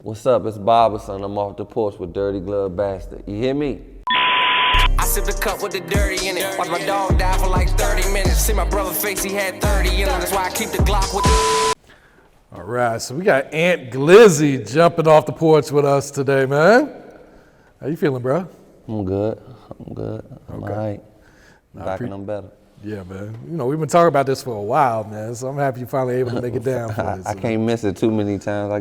What's up? It's Bobber, son. I'm off the porch with Dirty Glove Bastard. You hear me? I sipped a cup with the dirty in it. Watch my dog die for like 30 minutes. See my brother face, he had 30 in him. That's why I keep the Glock with the... All right, so we got Ant Glizzy jumping off the porch with us today, man. How you feeling, bro? I'm good. I'm all right. Back and I'm better. Yeah, man. You know, we've been talking about this for a while, man, so I'm happy you're finally able to make it down for us. I can't miss it too many times.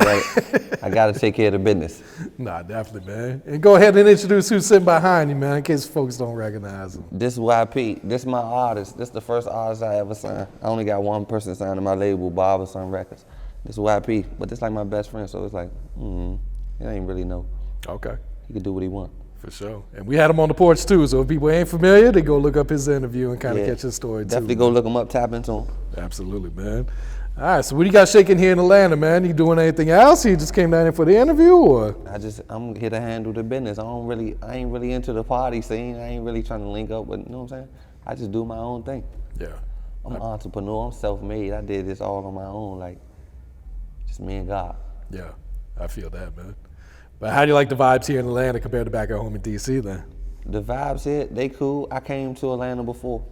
I got to take care of the business. Nah, definitely, man. And go ahead and introduce who's sitting behind you, man, in case folks don't recognize him. This YP. This my artist. This the first artist I ever signed. I only got one person signed to my label, Bobber Son Records. This YP, but this like my best friend, so it's like, he ain't really know. Okay. He can do what he want. For sure. And we had him on the porch too, so if people ain't familiar, they go look up his interview and kind of catch his story too. Definitely go look him up, tap into him. Absolutely, man. All right, so what do you got shaking here in Atlanta, man? You doing anything else? You just came down here for the interview, or? I'm here to handle the business. I ain't really into the party scene. I ain't really trying to link up with, you know what I'm saying? I just do my own thing. Yeah. I'm an entrepreneur, I'm self-made. I did this all on my own, like, just me and God. Yeah, I feel that, man. But how do you like the vibes here in Atlanta compared to back at home in DC then? The vibes here, they cool. I came to Atlanta before.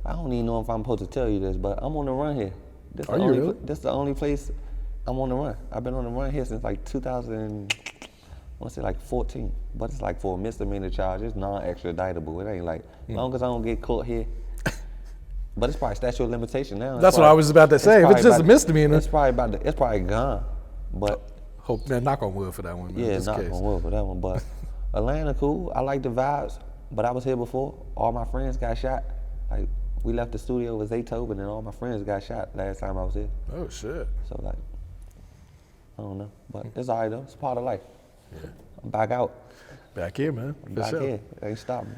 I don't even know if I'm supposed to tell you this, but I'm on the run here. Are you really? This the only place I'm on the run. I've been on the run here since like 2000, I want to say like 14. But it's like for a misdemeanor charge, it's non-extraditable. It ain't like, as long as I don't get caught here. But it's probably statute of limitation now. That's what I was about to say. If it's just a misdemeanor. It's probably gone, but. Hope, man, knock on wood for that one, man. Yeah, knock on wood for that one. But Atlanta cool. I like the vibes. But I was here before. All my friends got shot. Like, we left the studio, it was Zaytobe, and then all my friends got shot last time I was here. Oh, shit. So, like, I don't know. But it's all right, though. It's part of life. Yeah. I'm back out. Back here, man. Back here. They ain't stopping me.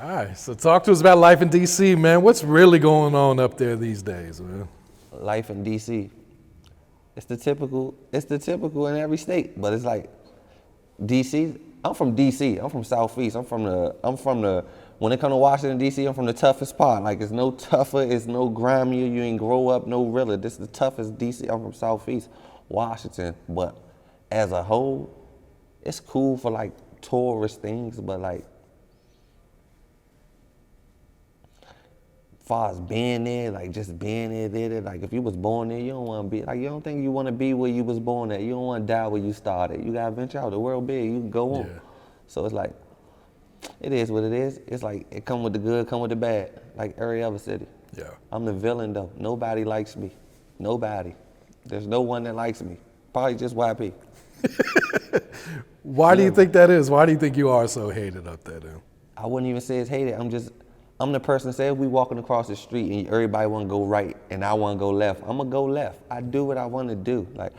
All right. So talk to us about life in D.C., man. What's really going on up there these days, man? Life in D.C. It's the typical in every state, but it's like DC. I'm from DC. I'm from Southeast. I'm from the when it comes to Washington DC, I'm from the toughest part. Like, it's no tougher, it's no grimier. You ain't grow up no realer. This is the toughest DC. I'm from Southeast Washington, but as a whole, it's cool for like tourist things, but like far as being there, like just being there, like if you was born there, you don't want to be, like you don't think you want to be where you was born at. You don't want to die where you started. You got to venture out. The world big, you can go on. Yeah. So it's like, it is what it is. It's like, it come with the good, come with the bad, like every other city. Yeah. I'm the villain though. Nobody likes me. Nobody. There's no one that likes me. Probably just YP. Why do you think that is? Why do you think you are so hated up there, dude? I wouldn't even say it's hated. I'm the person that says we walking across the street and everybody want to go right and I want to go left. I'm going to go left. I do what I want to do. Like,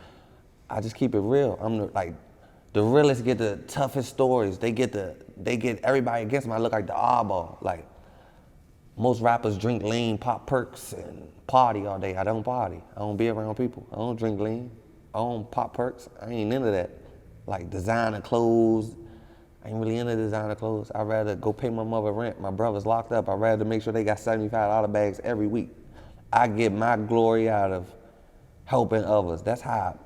I just keep it real. The realest get the toughest stories. They get everybody against them. I look like the oddball. Like, most rappers drink lean, pop perks, and party all day. I don't party. I don't be around people. I don't drink lean. I don't pop perks. I ain't into that. Like, designer clothes. I ain't really into designer clothes. I'd rather go pay my mother rent. My brother's locked up. I'd rather make sure they got $75 bags every week. I get my glory out of helping others. That's how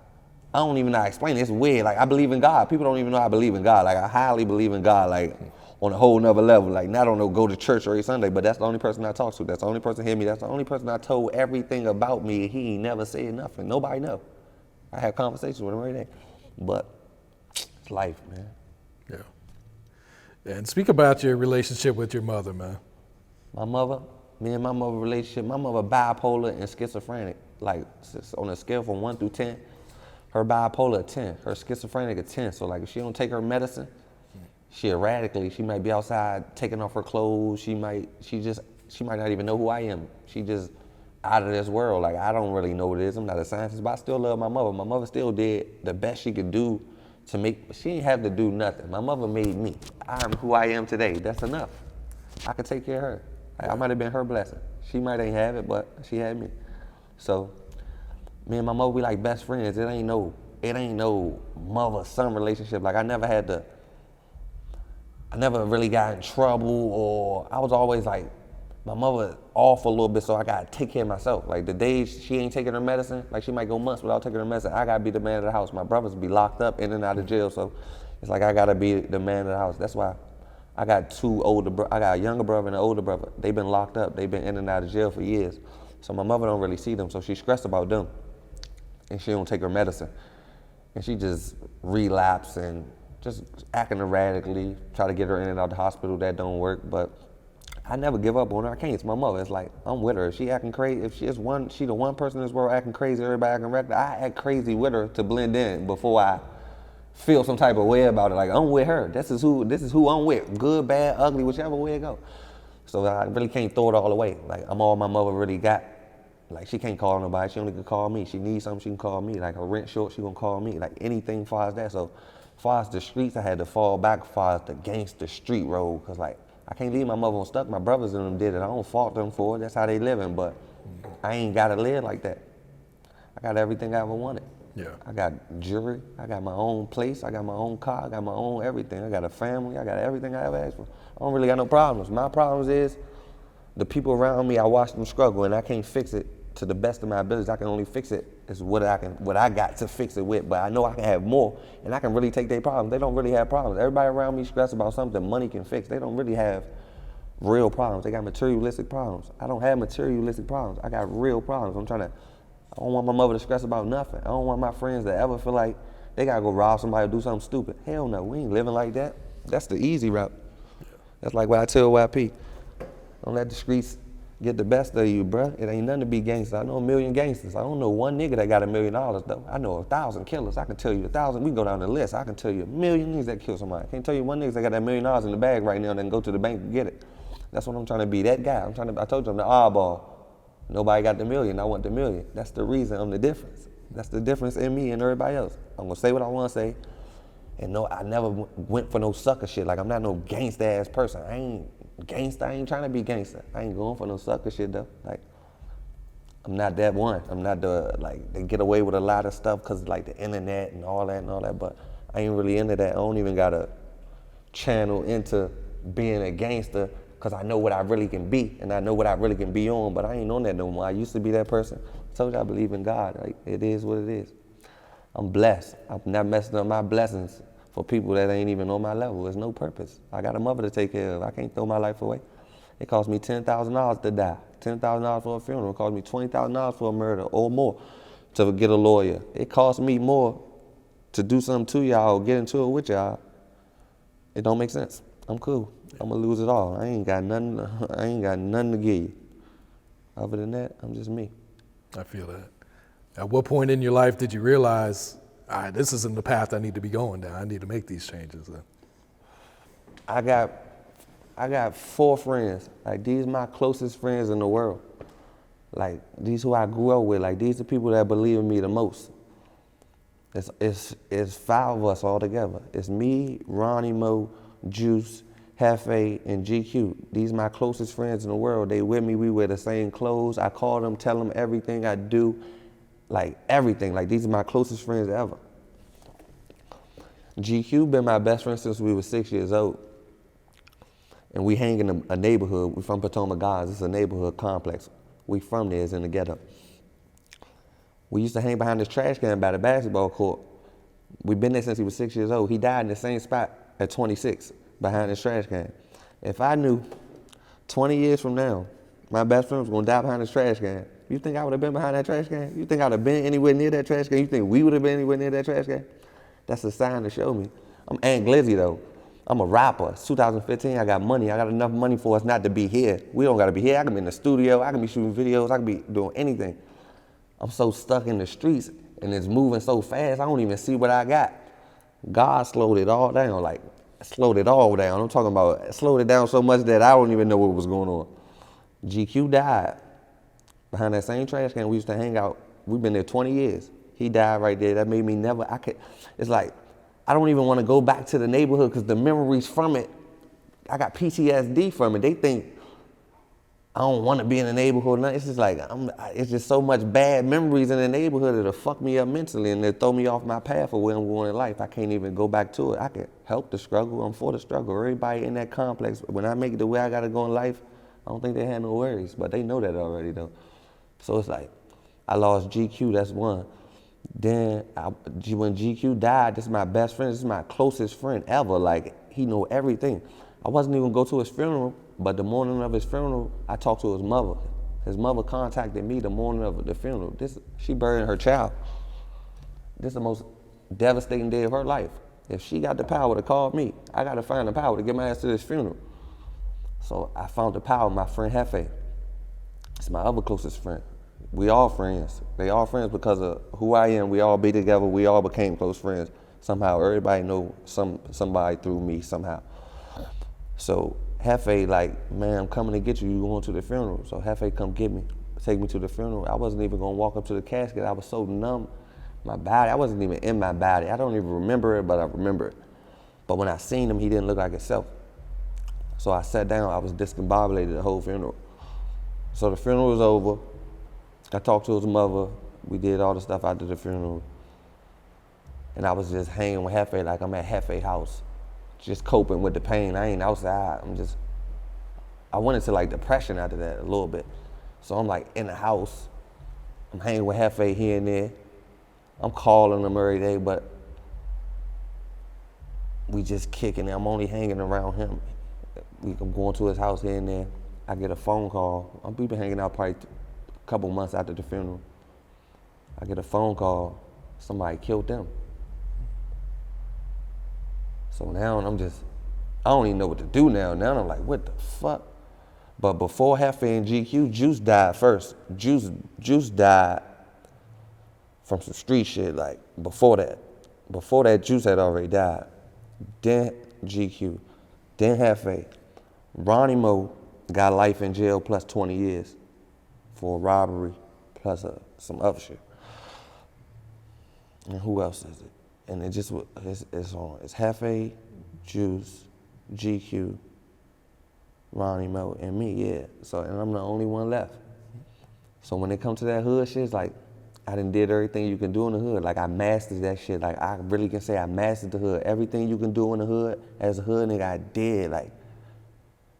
I don't even know how to explain it. It's weird. Like, I believe in God. People don't even know I believe in God. Like, I highly believe in God, like, on a whole nother level. Like, not on go to church every Sunday, but that's the only person I talk to. That's the only person hear me. That's the only person I told everything about me. He ain't never said nothing. Nobody know. I have conversations with him every day. But it's life, man. Yeah. And speak about your relationship with your mother, man. My mother, me and my mother relationship, my mother bipolar and schizophrenic. Like, on a scale from 1 through 10, her bipolar a 10, her schizophrenic a 10. So like, if she don't take her medicine, she erratically, she might be outside taking off her clothes. She might not even know who I am. She just out of this world. Like, I don't really know what it is. I'm not a scientist, but I still love my mother. My mother still did the best she could do she didn't have to do nothing. My mother made me. I'm who I am today. That's enough. I could take care of her. I might have been her blessing. She might ain't have it, but she had me. So me and my mother, we like best friends. It ain't no mother-son relationship. Like, I never really got in trouble, or I was always like, my mother off a little bit, so I gotta take care of myself. Like the days she ain't taking her medicine, like she might go months without taking her medicine, I gotta be the man of the house. My brothers be locked up in and out of jail, so it's like I gotta be the man of the house. That's why I got I got a younger brother and an older brother. They've been locked up. They've been in and out of jail for years. So my mother don't really see them, so she's stressed about them. And she don't take her medicine. And she just relapse and just acting erratically, try to get her in and out of the hospital, that don't work. But I never give up on her. I can't. It's my mother. It's like, I'm with her. If she acting crazy, if she the one person in this world acting crazy, everybody acting reckless, I act crazy with her to blend in before I feel some type of way about it. Like, I'm with her. This is who I'm with. Good, bad, ugly, whichever way it go. So I really can't throw it all away. Like, I'm all my mother really got. Like, she can't call nobody. She only can call me. She needs something, she can call me. Like, her rent short, she gonna call me. Like, anything as far as that. So as far as the streets, I had to fall back as far as the gangster street road. Cause like, I can't leave my mother on stuck. My brothers and them did it. I don't fault them for it. That's how they living. But I ain't gotta live like that. I got everything I ever wanted. Yeah. I got jewelry. I got my own place. I got my own car. I got my own everything. I got a family. I got everything I ever asked for. I don't really got no problems. My problems is the people around me, I watch them struggle and I can't fix it to the best of my abilities. I can only fix it is what I got to fix it with. But I know I can have more and I can really take their problems. They don't really have problems. Everybody around me stress about something money can fix. They don't really have real problems. They got materialistic problems. I don't have materialistic problems. I got real problems. I don't want my mother to stress about nothing. I don't want my friends to ever feel like they gotta go rob somebody or do something stupid. Hell no, we ain't living like that. That's the easy route. That's like what I tell YP. Don't let the streets get the best of you, bruh. It ain't nothing to be gangster. I know a million gangsters. I don't know one nigga that got $1 million though. I know 1,000 killers. I can tell you 1,000. We can go down the list. I can tell you 1,000,000 niggas that kill somebody. I can't tell you one nigga that got that $1 million in the bag right now and then go to the bank and get it. That's what I'm trying to be, that guy. I told you I'm the oddball. Nobody got the million, I want the million. That's the reason I'm the difference. That's the difference in me and everybody else. I'm gonna say what I wanna say. And no, I never went for no sucker shit. Like, I'm not no gangsta ass person. I ain't gangsta, I ain't trying to be gangsta. I ain't going for no sucker shit though. Like, I'm not that one. I'm not they get away with a lot of stuff cause like the internet and all that, but I ain't really into that. I don't even got a channel into being a gangster because I know what I really can be and I know what I really can be on, but I ain't on that no more. I used to be that person. I told you I believe in God. Like, it is what it is. I'm blessed. I'm not messing up my blessings for people that ain't even on my level. There's no purpose. I got a mother to take care of. I can't throw my life away. It cost me $10,000 to die. $10,000 for a funeral. It cost me $20,000 for a murder or more to get a lawyer. It cost me more to do something to y'all or get into it with y'all. It don't make sense. I'm cool. I'm gonna lose it all. I ain't got nothing to give you. Other than that, I'm just me. I feel that. At what point in your life did you realize, all right, this isn't the path I need to be going down. I need to make these changes then? I got 4 friends. Like, these my closest friends in the world. Like, these who I grew up with. Like, these are people that believe in me the most. It's 5 of us all together. It's me, Ronnie Mo, Juice, Hefe, and GQ. These my closest friends in the world. They with me, we wear the same clothes. I call them, tell them everything I do, like everything. Like, these are my closest friends ever. GQ been my best friend since we were 6 years old. And we hang in a neighborhood. We from Potomac Gardens. It's a neighborhood complex. We from there, it's in the ghetto. We used to hang behind this trash can by the basketball court. We've been there since he was 6 years old. He died in the same spot at 26. Behind this trash can. If I knew 20 years from now, my best friend was gonna die behind this trash can, you think I would have been behind that trash can? You think I would have been anywhere near that trash can? You think we would have been anywhere near that trash can? That's a sign to show me. I'm Ant Glizzy though. I'm a rapper. It's 2015, I got money. I got enough money for us not to be here. We don't gotta be here. I can be in the studio, I can be shooting videos, I can be doing anything. I'm so stuck in the streets and it's moving so fast, I don't even see what I got. God slowed it all down, like, slowed it all down. I'm talking about slowed it down so much that I don't even know what was going on. GQ died behind that same trash can we used to hang out. We've been there 20 years. He died right there. That made me it's like, I don't even want to go back to the neighborhood because the memories from it, I got PTSD from it. They think I don't want to be in the neighborhood. It's just like, it's just so much bad memories in the neighborhood that'll fuck me up mentally and they'll throw me off my path of where I'm going in life. I can't even go back to it. I can help the struggle. I'm for the struggle. Everybody in that complex, when I make it the way I got to go in life, I don't think they had no worries, but they know that already though. So it's like, I lost GQ, that's one. Then when GQ died, this is my best friend, this is my closest friend ever. Like, he know everything. I wasn't even go to his funeral, but the morning of his funeral, I talked to his mother. His mother contacted me the morning of the funeral. She buried her child. This is the most devastating day of her life. If she got the power to call me, I got to find the power to get my ass to this funeral. So I found the power, my friend Hefe. It's my other closest friend. We all friends. They all friends because of who I am. We all be together. We all became close friends. Somehow everybody know somebody through me somehow. So Hefe like, man, I'm coming to get you. You going to the funeral. So Hefe come get me, take me to the funeral. I wasn't even gonna walk up to the casket. I was so numb. My body, I wasn't even in my body. I don't even remember it, but I remember it. But when I seen him, he didn't look like himself. So I sat down, I was discombobulated the whole funeral. So the funeral was over. I talked to his mother. We did all the stuff after the funeral. And I was just hanging with Hefe like I'm at Hefe's house, just coping with the pain. I ain't outside, I went into like depression after that a little bit. So I'm like in the house, I'm hanging with Hefe here and there. I'm calling him every day, but we just kicking it. I'm only hanging around him. I'm going to his house here and there. I get a phone call. We've been hanging out probably a couple months after the funeral. I get a phone call, somebody killed them. So now I don't even know what to do now. Now I'm like, what the fuck? But before Hefe and GQ, Juice died first. Juice died from some street shit, like before that. Before that, Juice had already died. Then GQ, then Hefe. Ronnie Mo got life in jail plus 20 years for robbery plus some other shit. And who else is it? And it just, it's Hefe, Juice, GQ, Ronnie Mo, and me, yeah. So, and I'm the only one left. So when it comes to that hood shit, it's like, I done did everything you can do in the hood. Like I mastered that shit. Like I really can say I mastered the hood. Everything you can do in the hood, as a hood nigga, I did. Like,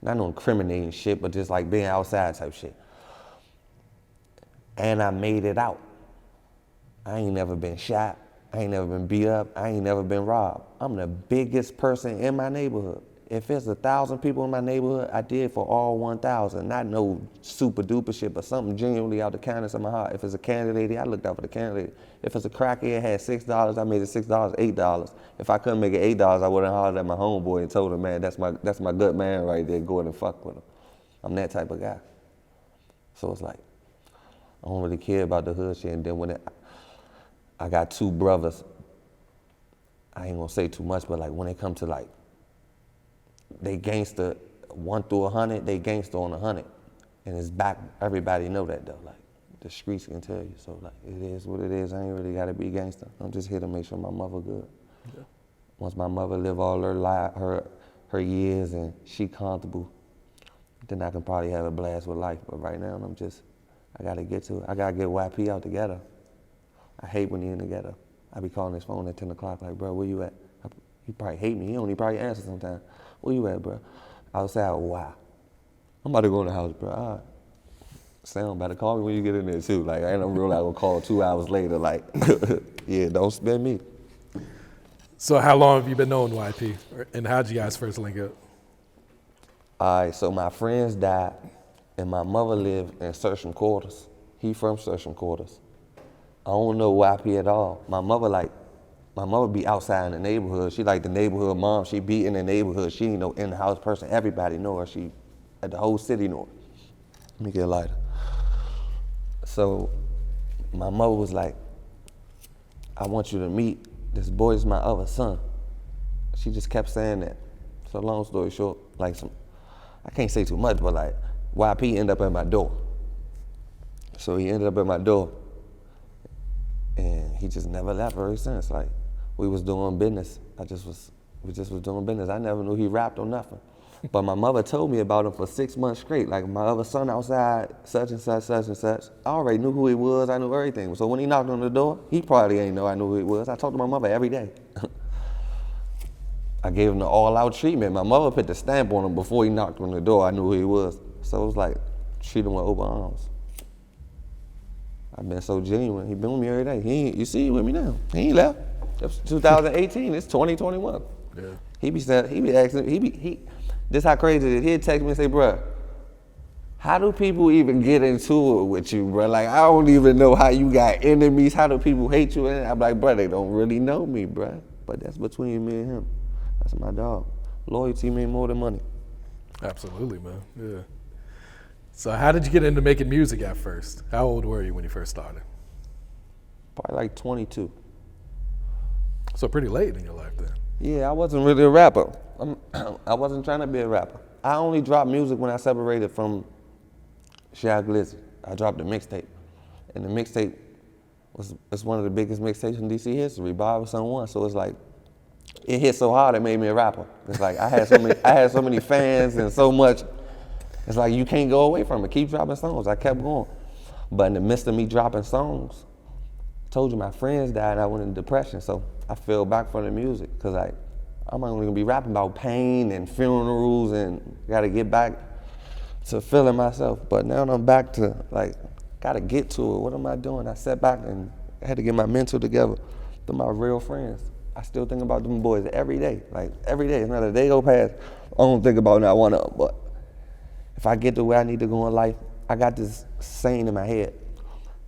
not no incriminating shit, but just like being outside type shit. And I made it out. I ain't never been shot. I ain't never been beat up. I ain't never been robbed. I'm the biggest person in my neighborhood. If it's 1,000 people in my neighborhood, I did for all 1,000. Not no super duper shit, but something genuinely out the kindness of my heart. If it's a candidate, I looked out for the candidate. If it's a crackhead, had $6, I made it $6, $8. If I couldn't make it $8, I would've hollered at my homeboy and told him, man, that's my good man right there. Go ahead and fuck with him. I'm that type of guy. So it's like, I don't really care about the hood shit. And then when I got two brothers, I ain't gonna say too much, but like when it come to like, they gangster 1 through 100, they gangster on 100. And it's back, everybody know that though. Like the streets can tell you. So like it is what it is. I ain't really gotta be gangster. I'm just here to make sure my mother good. Yeah. Once my mother live all her life, her years and she comfortable, then I can probably have a blast with life. But right now I gotta get to it. I gotta get YP out together. I hate when he in the ghetto. I be calling his phone at 10 o'clock like, bro, where you at? He probably hate me. He don't even probably answer sometimes. Where you at, bro? Outside, why? I'm about to go in the house, bro. All right. Sam, about to call me when you get in there too. Like, I ain't real I gonna call 2 hours later, like, yeah, don't spend me. So how long have you been knowing YP? And how'd you guys first link up? All right, so my friends died, and my mother lived in Searching Quarters. He from Searching Quarters. I don't know YP at all. My mother be outside in the neighborhood. She like the neighborhood mom. She be in the neighborhood. She ain't no in-the-house person. Everybody know her. She, the whole city know her. Let me get a lighter. So my mother was like, I want you to meet, this boy is my other son. She just kept saying that. So long story short, like I can't say too much, but like YP ended up at my door. So he ended up at my door. And he just never left ever since. Like, we was doing business. We just was doing business. I never knew he rapped or nothing. But my mother told me about him for 6 months straight. Like, my other son outside, such and such, such and such. I already knew who he was. I knew everything. So when he knocked on the door, he probably ain't know I knew who he was. I talked to my mother every day. I gave him the all-out treatment. My mother put the stamp on him before he knocked on the door. I knew who he was. So it was like, treat him with open arms. I've been so genuine. He been with me every day. You see he with me now. He ain't left. It's 2018, it's 2021. Yeah. He be asking, this how crazy it is. He'd text me and say, bruh, how do people even get into it with you, bruh? Like, I don't even know how you got enemies. How do people hate you? And I'm like, bruh, they don't really know me, bruh. But that's between me and him. That's my dog. Loyalty means more than money. Absolutely, man. Yeah. So how did you get into making music at first? How old were you when you first started? Probably like 22. So pretty late in your life then. Yeah, I wasn't really a rapper. I wasn't trying to be a rapper. I only dropped music when I separated from Shy Glizzy. I dropped a mixtape. And the mixtape it's one of the biggest mixtapes in DC history, Bob was on one. So it's like, it hit so hard it made me a rapper. It's like I had so many fans and so much. It's like you can't go away from it. Keep dropping songs. I kept going. But in the midst of me dropping songs, I told you my friends died and I went into depression. So I fell back from the music because I'm only gonna be rapping about pain and funerals and gotta get back to feeling myself. But now I'm back to like, gotta get to it. What am I doing? I sat back and I had to get my mental together. They're my real friends. I still think about them boys every day. Like every day, it's not a day go past, I don't think about not one of them. But if I get to where I need to go in life, I got this saying in my head.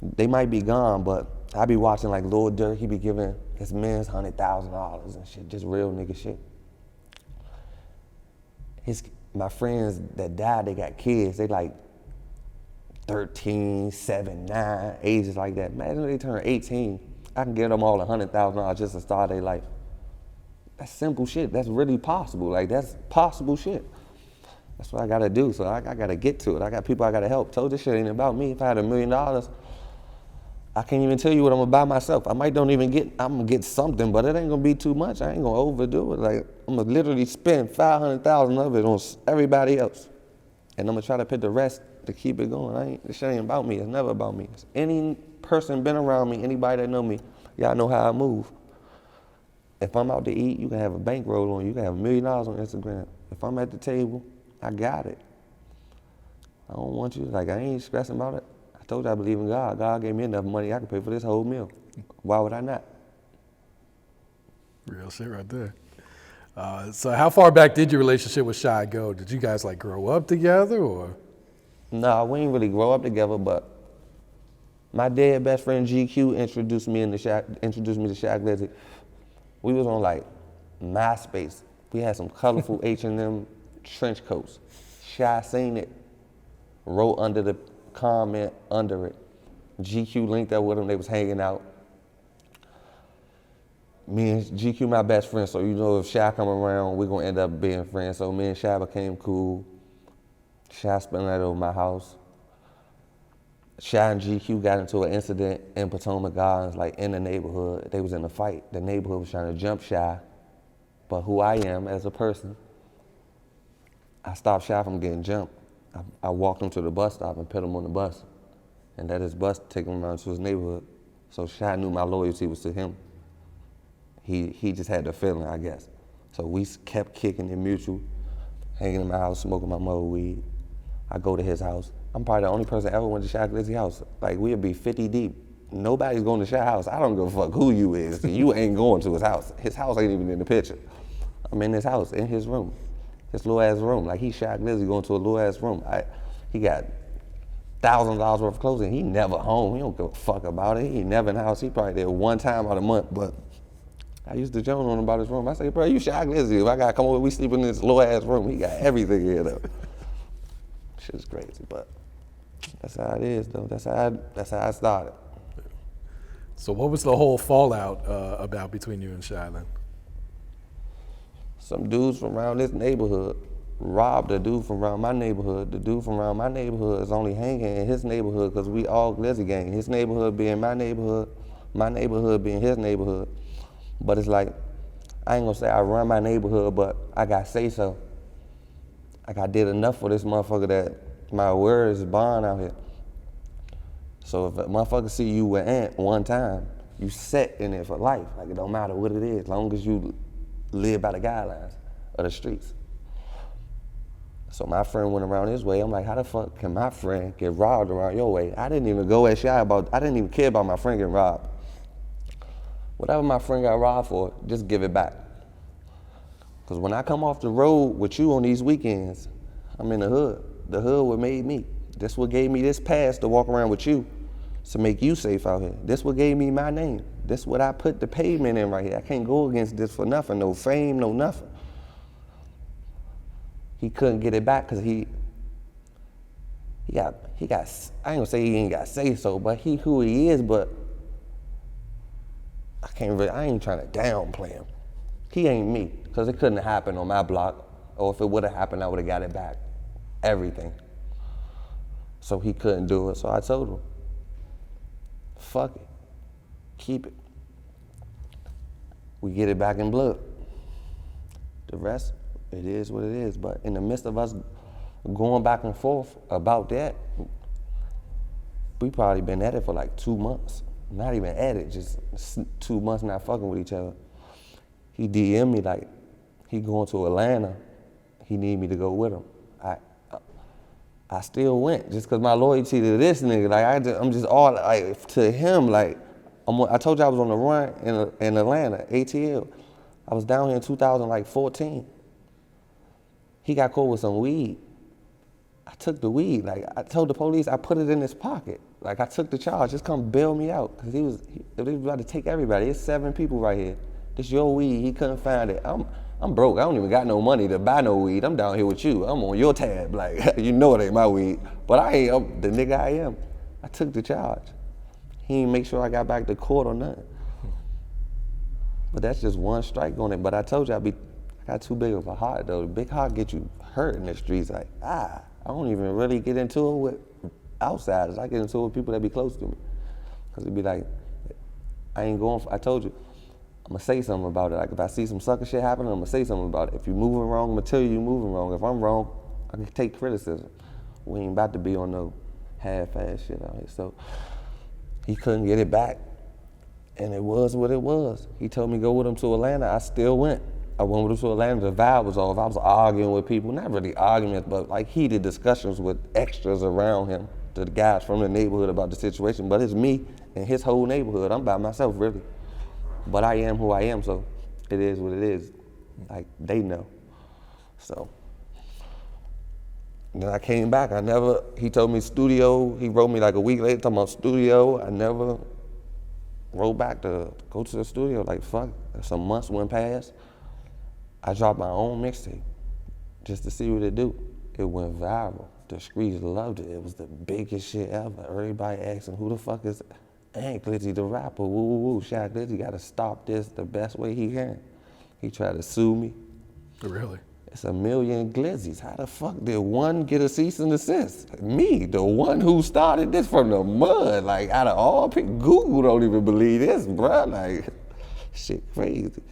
They might be gone, but I be watching like Lil Durk, he be giving his men's $100,000 and shit, just real nigga shit. My friends that died, they got kids, they like 13, 7, 9, ages like that. Imagine if they turn 18, I can give them all $100,000 just to start their life. That's simple shit, that's really possible, like that's possible shit. That's what I gotta do, so I gotta get to it. I got people I gotta help. Told this shit ain't about me. If I had $1 million, I can't even tell you what I'm gonna buy myself. I'm gonna get something, but it ain't gonna be too much. I ain't gonna overdo it. Like, I'm gonna literally spend $500,000 of it on everybody else. And I'm gonna try to put the rest to keep it going. This shit ain't about me, it's never about me. It's any person been around me, anybody that know me, y'all know how I move. If I'm out to eat, you can have a bankroll on you, can have $1 million on Instagram. If I'm at the table, I got it. I don't want you, like I ain't stressing about it. I told you I believe in God. God gave me enough money, I could pay for this whole meal. Why would I not? Real shit right there. So how far back did your relationship with Shy go? Did you guys like grow up together or? No, we ain't really grow up together, but my dead best friend GQ introduced me to Shy Glizzy. We was on like MySpace. We had some colorful H&M trench coats. Shy seen it, wrote under the comment under it. GQ linked up with him, they was hanging out. Me and GQ my best friend, so you know if Shy come around, we're gonna end up being friends. So me and Shy became cool. Shy spent the night over my house. Shy and GQ got into an incident in Potomac Gardens, like in the neighborhood. They was in a fight. The neighborhood was trying to jump Shy, but who I am as a person, I stopped Shy from getting jumped. I walked him to the bus stop and put him on the bus and let his bus take him around to his neighborhood. So Shy knew my loyalty was to him. He just had the feeling, I guess. So we kept kicking it mutual, hanging in my house, smoking my mother weed. I go to his house. I'm probably the only person ever went to Shy Glizzy's house. Like, we'd be 50 deep. Nobody's going to Shy house. I don't give a fuck who you is. You ain't going to his house. His house ain't even in the picture. I'm in his house, in his room. His little ass room. Like, he Shy Glizzy going to a little ass room. He got $1,000 worth of clothes and he never home. He don't give a fuck about it. He ain't never in the house. He probably there one time out of the month, but I used to joke on him about his room. I say, bro, you Shy Glizzy. If I gotta come over, we sleep in this little ass room. He got everything here though. Shit's crazy, but that's how it is though. That's how I started. So what was the whole fallout about between you and Shy then? Some dudes from around this neighborhood robbed a dude from around my neighborhood. The dude from around my neighborhood is only hanging in his neighborhood because we all Glizzy gang. His neighborhood being my neighborhood being his neighborhood. But it's like, I ain't gonna say I run my neighborhood, but I got say so. Like I did enough for this motherfucker that my word is bond out here. So if a motherfucker see you with Ant one time, you set in it for life. Like it don't matter what it is, as long as you live by the guidelines of the streets. So my friend went around his way. I'm like, how the fuck can my friend get robbed around your way? I didn't even go at Shy I didn't even care about my friend getting robbed. Whatever my friend got robbed for, just give it back. Because when I come off the road with you on these weekends, I'm in the hood. The hood what made me. This what gave me this pass to walk around with you to make you safe out here. This what gave me my name. This what I put the pavement in right here. I can't go against this for nothing, no fame, no nothing. He couldn't get it back because he got, I ain't gonna say he ain't got say so, but he who he is, but I ain't trying to downplay him. He ain't me, because it couldn't have happened on my block, or if it would have happened, I would have got it back. Everything. So he couldn't do it, so I told him, fuck it, keep it. We get it back in blood. The rest, it is what it is, but in the midst of us going back and forth about that, we probably been at it for like 2 months. Not even at it, just 2 months not fucking with each other. He DM'd me like, he going to Atlanta, he need me to go with him. I still went, just cause my loyalty to this nigga, like I'm just all, like to him, like, I told you I was on the run in Atlanta, ATL. I was down here in 2014. He got caught with some weed. I took the weed, like I told the police I put it in his pocket. Like I took the charge, just come bail me out. Cause he was about to take everybody. It's 7 people right here. This your weed, he couldn't find it. I'm broke, I don't even got no money to buy no weed. I'm down here with you, I'm on your tab, like you know it ain't my weed. But I ain't the nigga I am. I took the charge. He didn't make sure I got back to court or nothing. But that's just one strike on it. But I told you I got too big of a heart though. The big heart get you hurt in the streets. Like, I don't even really get into it with outsiders. I get into it with people that be close to me. Cause it'd be like, I told you, I'm gonna say something about it. Like if I see some sucker shit happening, I'm gonna say something about it. If you're moving wrong, I'm gonna tell you you're moving wrong. If I'm wrong, I can take criticism. We ain't about to be on no half-ass shit out here. So he couldn't get it back. And it was what it was. He told me go with him to Atlanta. I still went. I went with him to Atlanta. The vibe was off. I was arguing with people, not really arguments, but like heated discussions with extras around him, the guys from the neighborhood about the situation. But it's me and his whole neighborhood. I'm by myself, really. But I am who I am, so it is what it is. Like, they know. So, then I came back. He told me studio. He wrote me like a week later talking about studio. I never wrote back to go to the studio. Like, fuck, some months went past. I dropped my own mixtape just to see what it do. It went viral. The streets loved it. It was the biggest shit ever. Everybody asking, who the fuck is Ant Glizzy, the rapper? Woo, woo, woo. Shy Glizzy gotta stop this the best way he can. He tried to sue me. Really? It's 1 million Glizzies. How the fuck did one get a cease and desist? Me, the one who started this from the mud. Like, out of all people, Google don't even believe this, bruh. Like, shit crazy.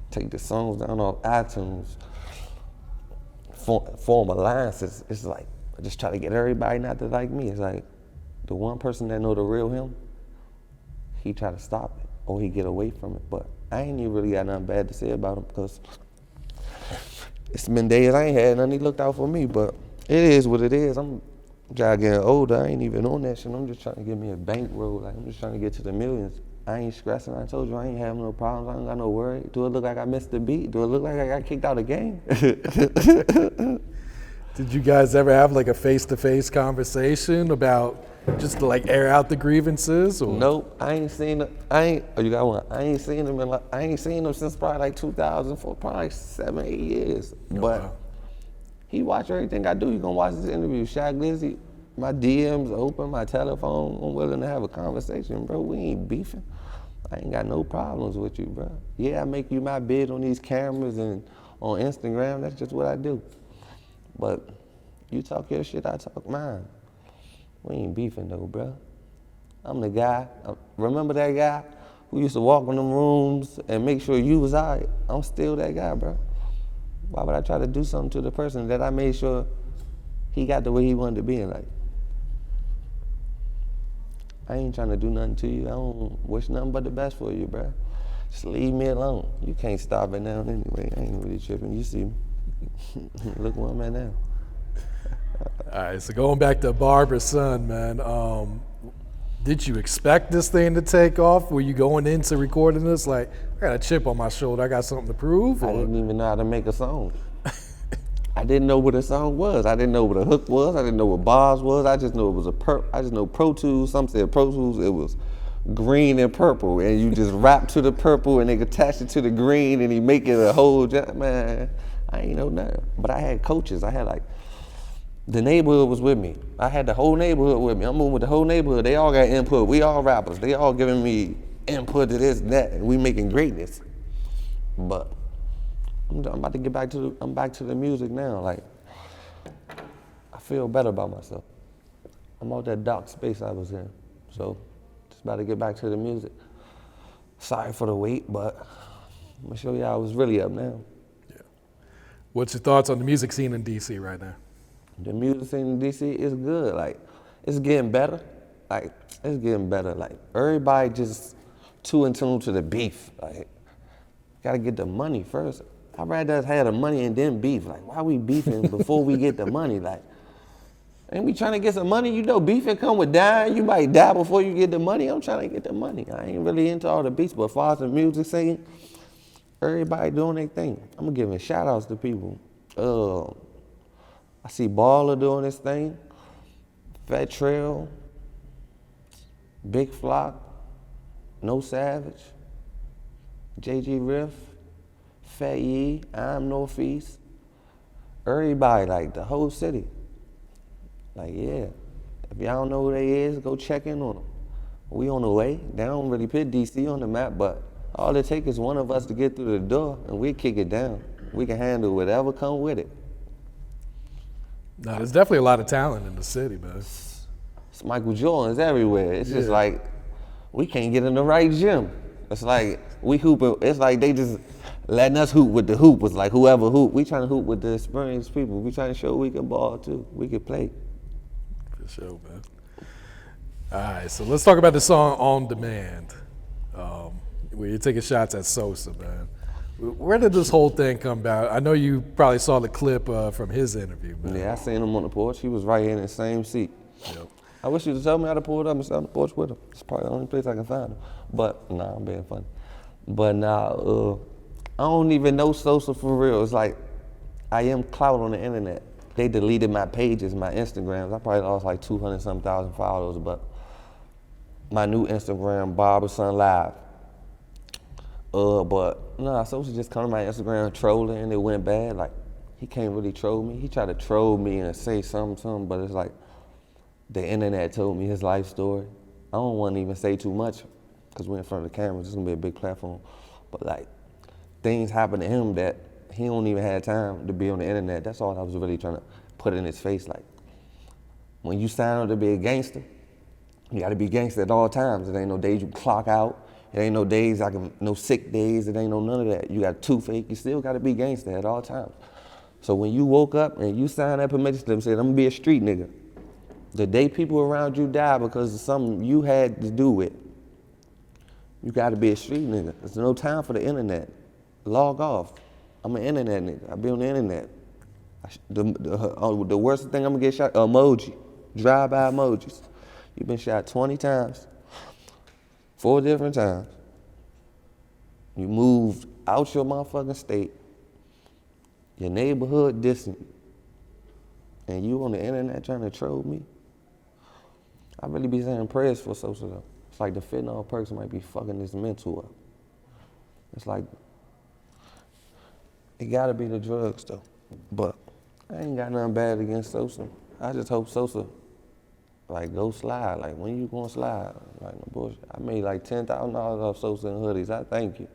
Take the songs down off iTunes, form alliances. It's like, I just try to get everybody not to like me. It's like, the one person that know the real him, he try to stop it, or he get away from it. But I ain't even really got nothing bad to say about him, because it's been days I ain't had nothing. He looked out for me, but it is what it is. I'm just getting older. I ain't even on that shit. I'm just trying to get me a bankroll. Like, I'm just trying to get to the millions. I ain't stressing. I told you I ain't having no problems. I ain't got no worry. Do it look like I missed the beat? Do it look like I got kicked out of the game? Did you guys ever have like a face-to-face conversation about just to like air out the grievances? Or? Nope, I ain't seen them. Oh, you got one. I ain't seen them I ain't seen them since probably like 2004, probably like 7, 8 years. Oh, but wow. he watch everything I do. He gonna watch this interview. Shy Glizzy, my DMs open, my telephone. I'm willing to have a conversation, bro. We ain't beefing. I ain't got no problems with you, bro. Yeah, I make you my bid on these cameras and on Instagram. That's just what I do. But you talk your shit, I talk mine. We ain't beefing though, bro. I'm the guy. Remember that guy who used to walk in them rooms and make sure you was all right? I'm still that guy, bro. Why would I try to do something to the person that I made sure he got the way he wanted to be in life? I ain't trying to do nothing to you. I don't wish nothing but the best for you, bro. Just leave me alone. You can't stop it now anyway. I ain't really tripping. You see me. Look where I'm at now. All right, so going back to Barber's Son, man, did you expect this thing to take off? Were you going into recording this like, I got a chip on my shoulder, I got something to prove? I didn't even know how to make a song. I didn't know what a song was. I didn't know what a hook was. I didn't know what bars was. I just knew it was I just know Pro Tools. Some said Pro Tools. It was green and purple, and you just rap to the purple, and they attach it to the green, and he make it a whole. Man, I ain't know nothing. But I had coaches. I had like. The neighborhood was with me. I had the whole neighborhood with me. I'm moving with the whole neighborhood. They all got input. We all rappers. They all giving me input to this and that, and we making greatness. But I'm about to get back to I'm back to the music now. Like, I feel better about myself. I'm out that dark space I was in. So, just about to get back to the music. Sorry for the wait, but I'm gonna show you I was really up now. Yeah. What's your thoughts on the music scene in DC right now? The music scene in DC is good. Like, it's getting better. Like, it's getting better. Like, everybody just too in tune to the beef. Like, gotta get the money first. I'd rather us have the money and then beef. Like, why we beefing before we get the money? Like, ain't we trying to get some money? You know, beefing come with dying. You might die before you get the money. I'm trying to get the money. I ain't really into all the beats, but as far as the music scene, everybody doing their thing. I'm giving shout outs to people. I see Baller doing his thing, Fat Trail, Big Flock, No Savage, JG Riff, Fat Yee, I'm Northeast. Everybody, like the whole city. Like, yeah, if y'all don't know who they is, go check in on them. We on the way. They don't really put DC on the map, but all it takes is one of us to get through the door and we kick it down. We can handle whatever come with it. No, there's definitely a lot of talent in the city, man. It's Michael Jordan's everywhere. It's just like, we can't get in the right gym. It's like, we hooping, it's like they just letting us hoop with the hoopers, like whoever hoop. We trying to hoop with the experienced people. We trying to show we can ball too. We can play. For sure, man. All right, so let's talk about the song On Demand, where you're taking shots at Sosa, man. Where did this whole thing come about? I know you probably saw the clip from his interview, man. Yeah, I seen him on the porch. He was right here in the same seat. Yep. I wish you would tell me how to pull it up and sit on the porch with him. It's probably the only place I can find him. But, nah, I'm being funny. But nah, I don't even know Sosa for real. It's like, I am clout on the internet. They deleted my pages, my Instagrams. I probably lost like 200-something thousand followers, but my new Instagram, Barber's Son Live. But nah, Sosa just come to my Instagram trolling and it went bad. Like, he can't really troll me. He tried to troll me and say something, but it's like, the internet told me his life story. I don't want to even say too much because we're in front of the cameras. It's gonna be a big platform. But like, things happen to him that he don't even have time to be on the internet. That's all I was really trying to put in his face. Like, when you sign up to be a gangster, you gotta be gangster at all times. It ain't no days you clock out. It ain't no days no sick days. It ain't no none of that. You got toothache. You still gotta be gangster at all times. So when you woke up and you signed that permission slip and said, I'm gonna be a street nigga, the day people around you die because of something you had to do with, you gotta be a street nigga. There's no time for the internet. Log off. I'm an internet nigga. I be on the internet. The worst thing I'm gonna get shot, emoji. Drive-by emojis. You've been shot 20 times. 4 different times. You moved out your motherfucking state. Your neighborhood distant. And you on the internet trying to troll me? I really be saying prayers for Sosa though. It's like the fentanyl perks might be fucking this mental up. It's like, it gotta be the drugs though. But I ain't got nothing bad against Sosa. I just hope Sosa, like, go slide. Like, when you gonna slide? Like, no bullshit. I made like $10,000 off Sosa and hoodies. I thank you.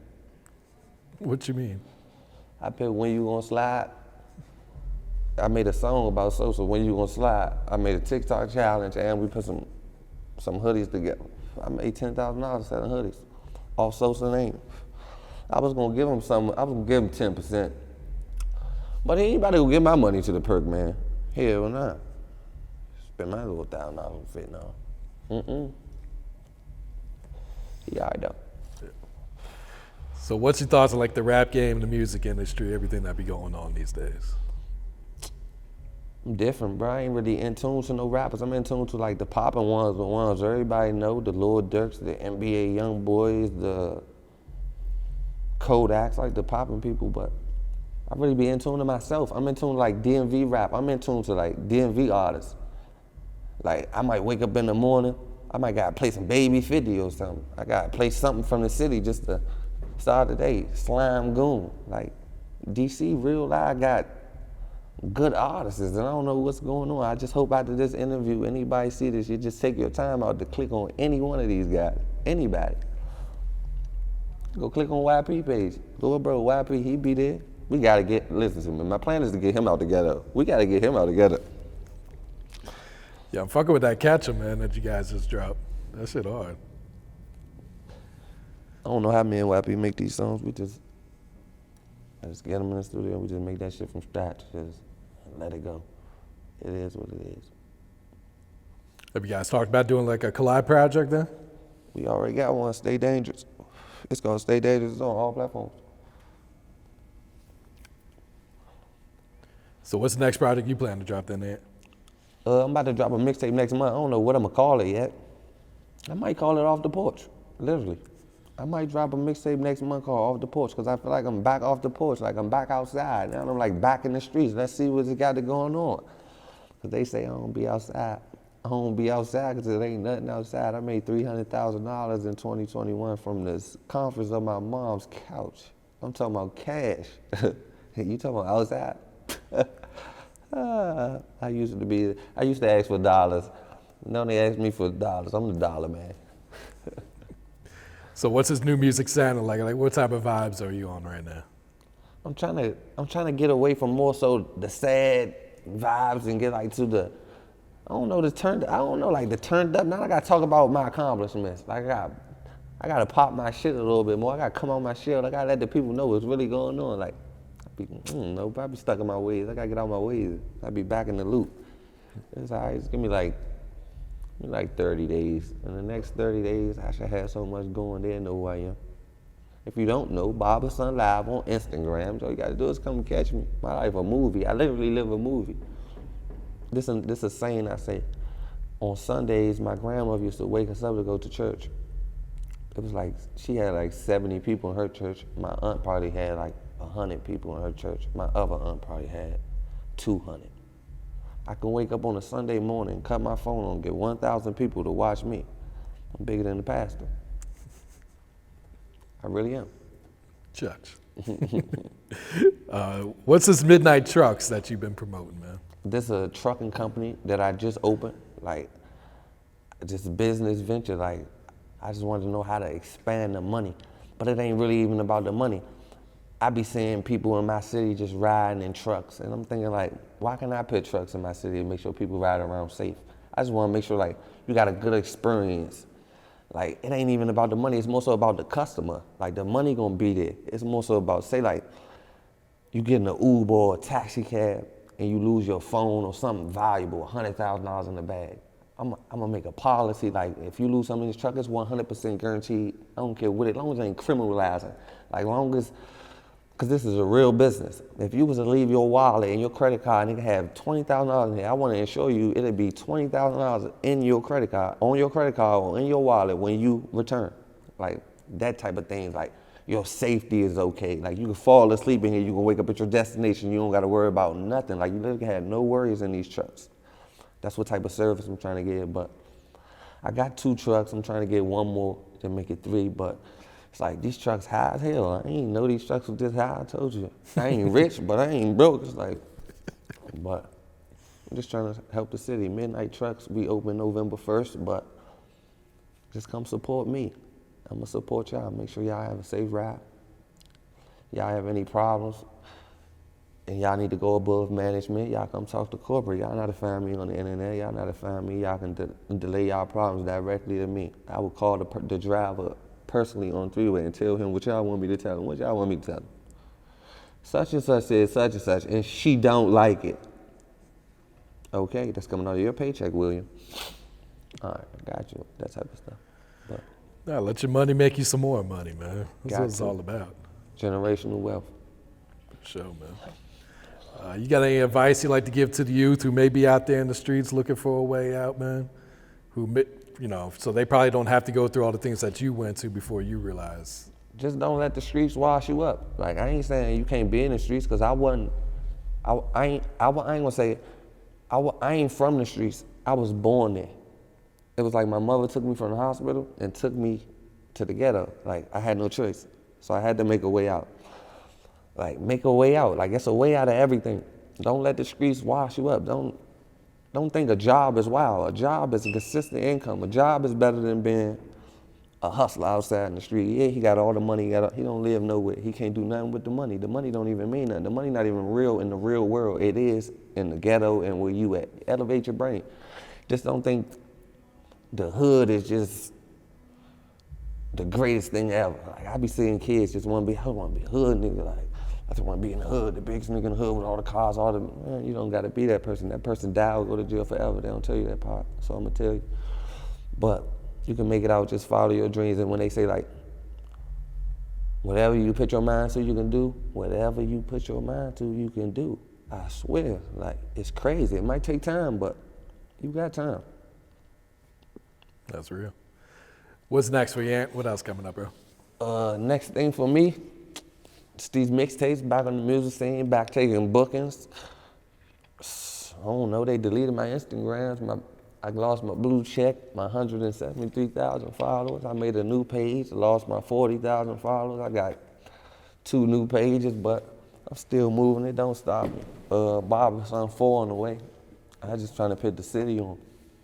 What you mean? I picked When You Gonna Slide. I made a song about Sosa, When You Gonna Slide. I made a TikTok challenge and we put some hoodies together. I made $10,000 selling hoodies off Sosa's name. I was gonna give him some, I was gonna give him 10%. But anybody gonna give my money to the perk, man. Hell nah. Spend my little $1,000 on fentanyl. He all right though. So what's your thoughts on like the rap game, the music industry, everything that be going on these days? I'm different, bro. I ain't really in tune to no rappers. I'm in tune to like the poppin' ones, the ones everybody know, the Lil Durks, the NBA Young Boys, the Kodaks, like the poppin' people, but I really be in tune to myself. I'm in tune to like DMV rap. I'm in tune to like DMV artists. Like I might wake up in the morning, I might gotta play some Baby 50 or something. I gotta play something from the city just to start the day. Slime Goon, like DC real life got good artists, and I don't know what's going on. I just hope after this interview, anybody see this, you just take your time out to click on any one of these guys, anybody. Go click on YP page. Lilbro YP, he be there. We gotta listen to me. My plan is to get him out together. We gotta get him out together. Yeah, I'm fucking with that Catcher, man, that you guys just dropped. That shit hard. I don't know how me and YP make these songs. I just get them in the studio, we just make that shit from scratch, just let it go. It is what it is. Have you guys talked about doing like a collab project then? We already got one, Stay Dangerous. It's called Stay Dangerous, it's on all platforms. So what's the next project you plan to drop then, Ant? I'm about to drop a mixtape next month. I don't know what I'm gonna call it yet. I might call it Off the Porch, literally. I might drop a mixtape next month called Off the Porch, because I feel like I'm back off the porch, like I'm back outside. Now I'm like back in the streets. Let's see what's got going on. Because they say I don't be outside. I don't be outside because it ain't nothing outside. I made $300,000 in 2021 from this conference of my mom's couch. I'm talking about cash. You talking about outside? I used to ask for dollars. Now they ask me for dollars. I'm the dollar man. So what's his new music sounding like? Like what type of vibes are you on right now? I'm trying to get away from more so the sad vibes and get like to the, the turned up. Now I gotta talk about my accomplishments. Like I gotta pop my shit a little bit more. I gotta come on my shit. I gotta let the people know what's really going on. Like, I be stuck in my ways. I gotta get out my ways. I be back in the loop. It's all right. Just give me like 30 days. In the next 30 days, I should have so much going. They'll know who I am. If you don't know, Barber Son Live on Instagram. All you gotta do is come catch me. My life a movie. I literally live a movie. This is a saying I say. On Sundays, my grandmother used to wake us up to go to church. It was like, she had like 70 people in her church. My aunt probably had like 100 people in her church. My other aunt probably had 200. I can wake up on a Sunday morning, cut my phone on, get 1,000 people to watch me. I'm bigger than the pastor. I really am. Church. What's this Midnight Trucks that you've been promoting, man? This is a trucking company that I just opened, like, just a business venture. Like, I just wanted to know how to expand the money, but it ain't really even about the money. I be seeing people in my city just riding in trucks, and I'm thinking like, why can't I put trucks in my city and make sure people ride around safe? I just want to make sure like you got a good experience. Like, it ain't even about the money, it's more so about the customer. Like, the money gonna be there. It's more so about, say like, you get in an Uber or a taxi cab and you lose your phone or something valuable, $100,000 in the bag. I'm gonna make a policy, like, if you lose something in this truck, it's 100% guaranteed. I don't care what it, as long as it ain't criminalizing. Like, long as, because this is a real business. If you was to leave your wallet and your credit card and it can have $20,000 in there, I want to assure you it'll be $20,000 in your credit card, on your credit card or in your wallet when you return. Like, that type of thing. Like, your safety is okay. Like, you can fall asleep in here, you can wake up at your destination, you don't got to worry about nothing. Like, you literally have no worries in these trucks. That's what type of service I'm trying to get. But I got 2 trucks. I'm trying to get 1 more to make it 3. But it's like, these trucks high as hell. I ain't know these trucks were this high, I told you. I ain't rich, but I ain't broke. It's like, but I'm just trying to help the city. Midnight Trucks, we open November 1st, but just come support me. I'm gonna support y'all, make sure y'all have a safe ride. Y'all have any problems, and y'all need to go above management, y'all come talk to corporate. Y'all not to find me on the internet, y'all not to find me, y'all can delay y'all problems directly to me. I will call the driver personally on 3-way and tell him what y'all want me to tell him, what y'all want me to tell him. Such and such said such and such, and she don't like it. Okay, that's coming out of your paycheck, William. All right, I got you, that type of stuff. But Nah, let your money make you some more money, man. That's what it's all about. Generational wealth. For sure, man. You got any advice you'd like to give to the youth who may be out there in the streets looking for a way out, man? So they probably don't have to go through all the things that you went to before you realize. Just don't let the streets wash you up. Like, I ain't saying you can't be in the streets, because I ain't gonna say, I ain't from the streets. I was born there. It was like my mother took me from the hospital and took me to the ghetto. Like, I had no choice. So I had to make a way out. Like, make a way out. Like, it's a way out of everything. Don't let the streets wash you up. Don't think a job is wild. A job is a consistent income. A job is better than being a hustler outside in the street. Yeah, he got all the money. He don't live nowhere. He can't do nothing with the money. The money don't even mean nothing. The money not even real in the real world. It is in the ghetto and where you at. Elevate your brain. Just don't think the hood is just the greatest thing ever. Like, I be seeing kids just want to be a hood nigga. Like, I just want to be in the hood, the biggest nigga in the hood with all the cars, man, you don't got to be that person. That person die or go to jail forever. They don't tell you that part, so I'm going to tell you. But you can make it out, just follow your dreams. And when they say, like, whatever you put your mind to, you can do. Whatever you put your mind to, you can do. I swear, like, it's crazy. It might take time, but you got time. That's real. What's next for you, Ant? What else coming up, bro? Next thing for me, it's these mixtapes, back on the music scene, back taking bookings. I don't know, they deleted my Instagrams. I lost my blue check, my 173,000 followers. I made a new page, lost my 40,000 followers. I got 2 new pages, but I'm still moving. It don't stop me. Bob, son, 4 on the way. I just trying to put the city on.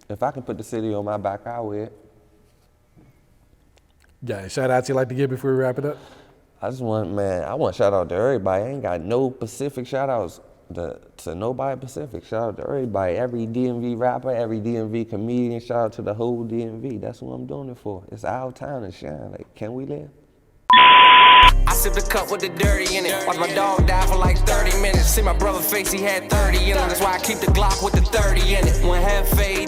If I can put the city on my back, I will. Yeah, any shout outs you like to give before we wrap it up? I want shout out to everybody. I ain't got no Pacific shout outs to nobody Pacific. Shout out to everybody, every DMV rapper, every DMV comedian. Shout out to the whole DMV. That's what I'm doing it for. It's our time to shine. Like, can we live? I sip the cup with the dirty in it. Watch my dog die for like 30 minutes. See my brother face, he had 30 in him. That's why I keep the Glock with the 30 in it. One half fade.